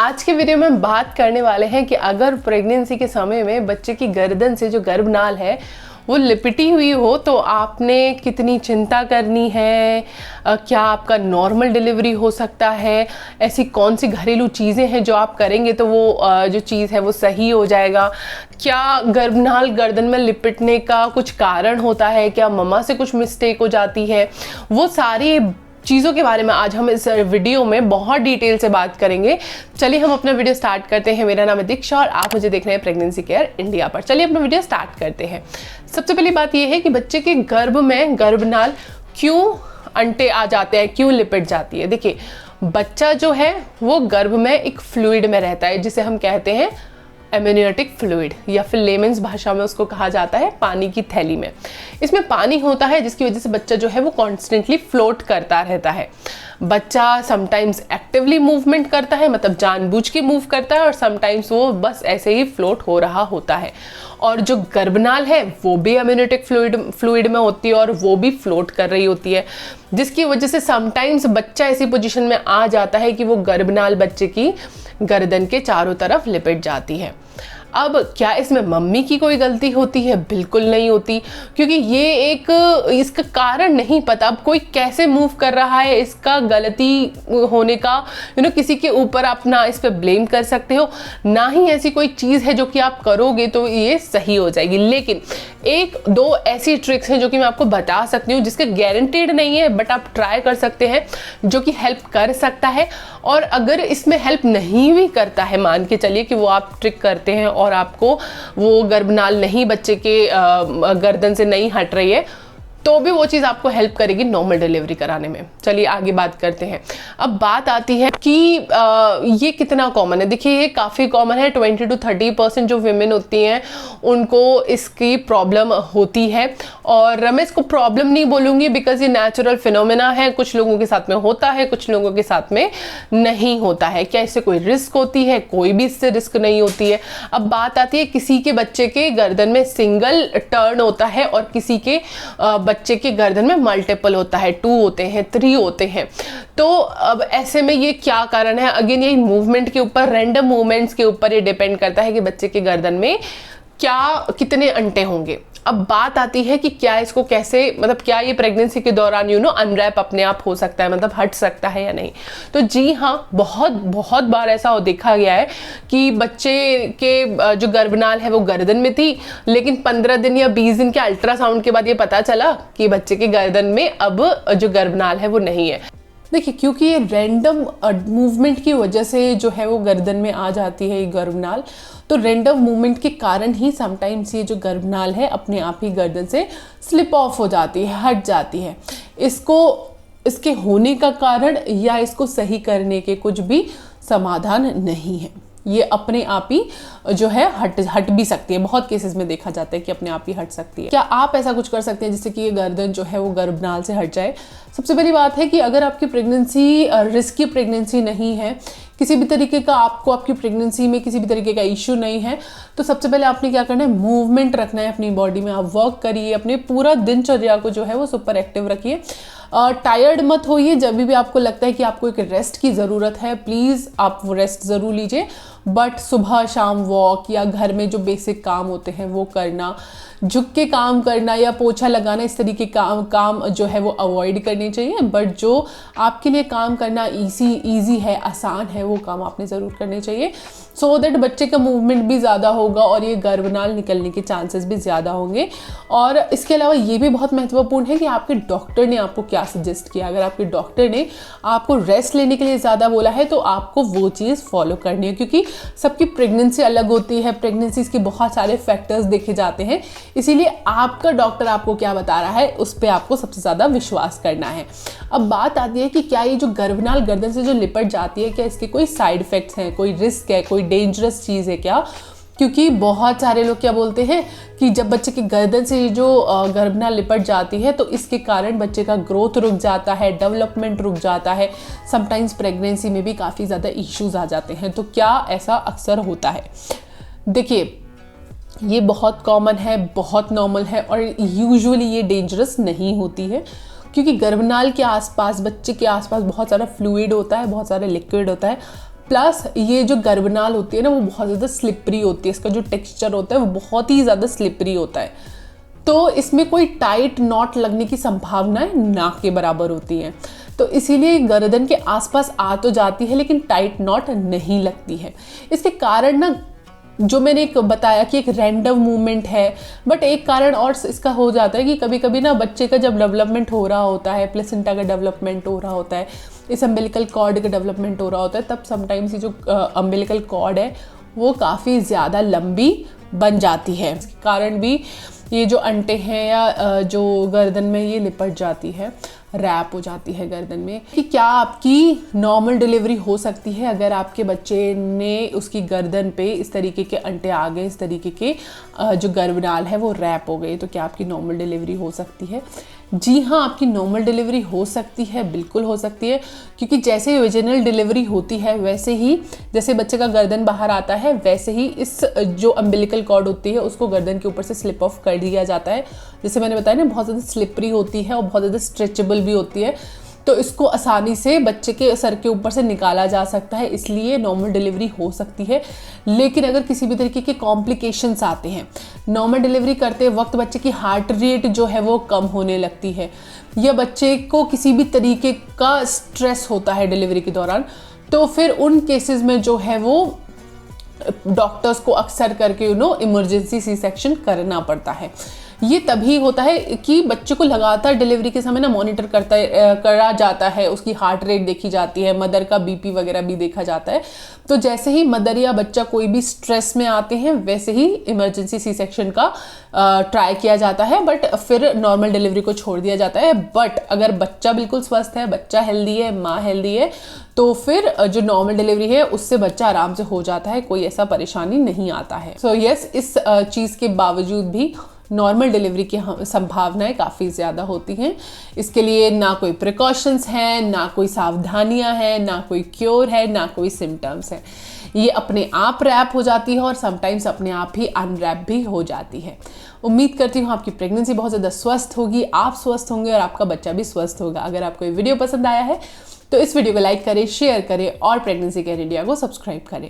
आज के वीडियो में हम बात करने वाले हैं कि अगर प्रेगनेंसी के समय में बच्चे की गर्दन से जो गर्भनाल है वो लिपटी हुई हो तो आपने कितनी चिंता करनी है। क्या आपका नॉर्मल डिलीवरी हो सकता है, ऐसी कौन सी घरेलू चीज़ें हैं जो आप करेंगे तो वो जो चीज़ है वो सही हो जाएगा। क्या गर्भनाल गर्दन में लिपटने का कुछ कारण होता है, क्या मम्मा से कुछ मिस्टेक हो जाती है, वो सारी चीज़ों के बारे में आज हम इस वीडियो में बहुत डिटेल से बात करेंगे। चलिए हम अपना वीडियो स्टार्ट करते हैं। मेरा नाम है दीक्षा और आप मुझे देख रहे हैं प्रेगनेंसी केयर इंडिया पर। चलिए अपना वीडियो स्टार्ट करते हैं। सबसे पहली बात यह है कि बच्चे के गर्भ में गर्भनाल क्यों अंटे आ जाते हैं, क्यों लिपट जाती है। देखिए, बच्चा जो है वो गर्भ में एक फ्लूइड में रहता है जिसे हम कहते हैं एमनियोटिक फ्लूइड, या फिर लेमेंस भाषा में उसको कहा जाता है पानी की थैली में। इसमें पानी होता है जिसकी वजह से बच्चा जो है वो कॉन्स्टेंटली फ्लोट करता रहता है। बच्चा समटाइम्स एक्टिवली मूवमेंट करता है, मतलब जानबूझ के मूव करता है, और समटाइम्स वो बस ऐसे ही फ्लोट हो रहा होता है। और जो गर्भनाल है वो भी एमनियोटिक फ्लूइड में होती है और वो भी फ्लोट कर रही होती है, जिसकी वजह से समटाइम्स बच्चा ऐसी पोजीशन में आ जाता है कि वो गर्भनाल बच्चे की गर्दन के चारों तरफ लिपट जाती है। अब क्या इसमें मम्मी की कोई गलती होती है? बिल्कुल नहीं होती, क्योंकि ये इसका कारण नहीं पता। अब कोई कैसे मूव कर रहा है, इसका गलती होने का किसी के ऊपर आप ना इस पर ब्लेम कर सकते हो, ना ही ऐसी कोई चीज़ है जो कि आप करोगे तो ये सही हो जाएगी। लेकिन एक दो ऐसी ट्रिक्स हैं जो कि मैं आपको बता सकती हूँ, जिसके गारंटीड नहीं है बट आप ट्राई कर सकते हैं, जो कि हेल्प कर सकता है। और अगर इसमें हेल्प नहीं भी करता है, मान के चलिए कि वो आप ट्रिक करते हैं और आपको वो गर्भनाल नहीं, बच्चे के गर्दन से नहीं हट रही है, तो भी वो चीज़ आपको हेल्प करेगी नॉर्मल डिलीवरी कराने में। चलिए आगे बात करते हैं। अब बात आती है कि ये कितना कॉमन है। देखिए, ये काफ़ी कॉमन है। 20 to 30% जो विमेन होती हैं उनको इसकी प्रॉब्लम होती है। और मैं इसको प्रॉब्लम नहीं बोलूँगी, बिकॉज ये नेचुरल फिनोमेना है। कुछ लोगों के साथ में होता है, कुछ लोगों के साथ में नहीं होता है। क्या इससे कोई रिस्क होती है? कोई भी इससे रिस्क नहीं होती है। अब बात आती है, किसी के बच्चे के गर्दन में सिंगल टर्न होता है और किसी के बच्चे के गर्दन में मल्टीपल होता है, 2 होते हैं, 3 होते हैं। तो अब ऐसे में ये क्या कारण है? अगेन ये मूवमेंट के ऊपर, रैंडम मूवमेंट्स के ऊपर ये डिपेंड करता है कि बच्चे के गर्दन में कितने अंटे होंगे। अब बात आती है कि क्या इसको कैसे, मतलब क्या ये प्रेगनेंसी के दौरान अनरैप अपने आप हो सकता है, मतलब हट सकता है या नहीं। तो जी हाँ, बहुत बहुत बार ऐसा देखा गया है कि बच्चे के जो गर्भनाल है वो गर्दन में थी, लेकिन 15 दिन या 20 दिन के अल्ट्रासाउंड के बाद ये पता चला कि बच्चे के गर्दन में अब जो गर्भनाल है वो नहीं है। देखिए, क्योंकि ये रैंडम मूवमेंट की वजह से जो है वो गर्दन में आ जाती है ये गर्भनाल, तो रैंडम मूवमेंट के कारण ही समटाइम्स ये जो गर्भनाल है अपने आप ही गर्दन से स्लिप ऑफ हो जाती है, हट जाती है। इसके होने का कारण या इसको सही करने के कुछ भी समाधान नहीं है। ये अपने आप ही जो है हट भी सकती है। बहुत केसेस में देखा जाता है कि अपने आप ही हट सकती है। क्या आप ऐसा कुछ कर सकते हैं जिससे कि ये गर्दन जो है वो गर्भनाल से हट जाए? सबसे पहली बात है कि अगर आपकी प्रेगनेंसी रिस्की प्रेगनेंसी नहीं है, किसी भी तरीके का आपकी प्रेगनेंसी में किसी भी तरीके का इश्यू नहीं है, तो सबसे पहले आपने क्या करना है, मूवमेंट रखना है अपनी बॉडी में। आप वर्क करिए, अपने पूरा दिनचर्या को जो है वो सुपर एक्टिव रखिए। टायर्ड मत होइए। जब भी आपको लगता है कि आपको एक रेस्ट की ज़रूरत है, प्लीज़ आप वो रेस्ट ज़रूर लीजिए। बट सुबह शाम वॉक या घर में जो बेसिक काम होते हैं वो करना, झुक के काम करना या पोछा लगाना, इस तरीके काम जो है वो अवॉइड करने चाहिए। बट जो आपके लिए काम करना ईजी है, आसान है, वो काम आपने ज़रूर करने चाहिए, सो दैट बच्चे का मूवमेंट भी ज़्यादा होगा और ये गर्भनाल निकलने के चांसेस भी ज़्यादा होंगे। और इसके अलावा ये भी बहुत महत्वपूर्ण है कि आपके डॉक्टर ने आपको क्या सजेस्ट किया। अगर आपके डॉक्टर ने आपको रेस्ट लेने के लिए ज़्यादा बोला है तो आपको वो चीज़ फॉलो करनी है, क्योंकि सबकी प्रेगनेंसी अलग होती है। प्रेगनेंसी के बहुत सारे फैक्टर्स देखे जाते हैं, इसीलिए आपका डॉक्टर आपको क्या बता रहा है उस पर आपको सबसे ज़्यादा विश्वास करना है। अब बात आती है कि क्या ये जो गर्भनाल गर्दन से जो लिपट जाती है, क्या इसके कोई साइड इफेक्ट्स हैं, कोई रिस्क है, कोई डेंजरस चीज़ है क्या? क्योंकि बहुत सारे लोग क्या बोलते हैं कि जब बच्चे की गर्दन से जो गर्भनाल लिपट जाती है तो इसके कारण बच्चे का ग्रोथ रुक जाता है, डेवलपमेंट रुक जाता है, समटाइम्स प्रेगनेंसी में भी काफ़ी ज़्यादा इश्यूज आ जाते हैं। तो क्या ऐसा अक्सर होता है? देखिए, ये बहुत कॉमन है, बहुत नॉर्मल है और यूजुअली ये डेंजरस नहीं होती है, क्योंकि गर्भनाल के आसपास, बच्चे के आसपास बहुत सारा फ्लूइड होता है, बहुत सारा लिक्विड होता है। प्लस ये जो गर्भनाल होती है ना वो बहुत ज़्यादा स्लिपरी होती है, इसका जो टेक्सचर होता है वो बहुत ही ज़्यादा स्लिपरी होता है, तो इसमें कोई टाइट नॉट लगने की संभावनाएं ना के बराबर होती हैं। तो इसीलिए गर्दन के आसपास आ तो जाती है लेकिन टाइट नॉट नहीं लगती है। इसके कारण ना जो मैंने एक बताया कि एक रैंडम मूवमेंट है, बट एक कारण और इसका हो जाता है कि कभी कभी ना बच्चे का जब डेवलपमेंट हो रहा होता है, प्लेसेंटा का डेवलपमेंट हो रहा होता है, इस अम्बिलिकल कॉर्ड का डेवलपमेंट हो रहा होता है, तब समटाइम्स ये जो अम्बिलिकल कॉर्ड है वो काफ़ी ज़्यादा लंबी बन जाती है। इसके कारण भी ये जो अंटे हैं या जो गर्दन में ये लिपट जाती है, रैप हो जाती है गर्दन में। कि क्या आपकी नॉर्मल डिलीवरी हो सकती है अगर आपके बच्चे ने उसकी गर्दन पे इस तरीके के अंटे आ गए, इस तरीके के जो गर्भनाल है वो रैप हो गई, तो क्या आपकी नॉर्मल डिलीवरी हो सकती है? जी हाँ, आपकी नॉर्मल डिलीवरी हो सकती है, बिल्कुल हो सकती है, क्योंकि जैसे वेजिनल डिलीवरी होती है वैसे ही जैसे बच्चे का गर्दन बाहर आता है वैसे ही इस जो अम्बिलिकल कॉर्ड होती है उसको गर्दन के ऊपर से स्लिप ऑफ कर दिया जाता है। जैसे मैंने बताया ना, बहुत ज़्यादा स्लिपरी होती है और बहुत ज़्यादा स्ट्रेचेबल भी होती है, तो इसको आसानी से बच्चे के सर के ऊपर से निकाला जा सकता है, इसलिए नॉर्मल डिलीवरी हो सकती है। लेकिन अगर किसी भी तरीके के कॉम्प्लिकेशंस आते हैं, नॉर्मल डिलीवरी करते वक्त बच्चे की हार्ट रेट जो है वो कम होने लगती है, या बच्चे को किसी भी तरीके का स्ट्रेस होता है डिलीवरी के दौरान, तो फिर उन केसेस में जो है वो डॉक्टर्स को अक्सर करके इमरजेंसी सी सेक्शन करना पड़ता है। ये तभी होता है कि बच्चे को लगातार डिलीवरी के समय ना मॉनिटर करा जाता है, उसकी हार्ट रेट देखी जाती है, मदर का बीपी वगैरह भी देखा जाता है। तो जैसे ही मदर या बच्चा कोई भी स्ट्रेस में आते हैं वैसे ही इमरजेंसी सी सेक्शन का ट्राई किया जाता है, बट फिर नॉर्मल डिलीवरी को छोड़ दिया जाता है। बट अगर बच्चा बिल्कुल स्वस्थ है, बच्चा हेल्दी है, माँ हेल्दी है, तो फिर जो नॉर्मल डिलीवरी है उससे बच्चा आराम से हो जाता है, कोई ऐसा परेशानी नहीं आता है। सो यस, इस चीज़ के बावजूद भी नॉर्मल डिलीवरी की संभावनाएं काफ़ी ज़्यादा होती हैं। इसके लिए ना कोई प्रिकॉशंस हैं, ना कोई सावधानियां हैं, ना कोई क्योर है, ना कोई सिम्टम्स हैं। ये अपने आप रैप हो जाती है और समटाइम्स अपने आप ही अनरैप भी हो जाती है। उम्मीद करती हूँ आपकी प्रेगनेंसी बहुत ज़्यादा स्वस्थ होगी, आप स्वस्थ होंगे और आपका बच्चा भी स्वस्थ होगा। अगर आपको ये वीडियो पसंद आया है तो इस वीडियो को लाइक करें, शेयर करें और प्रेगनेंसी केयर इंडिया को सब्सक्राइब करें।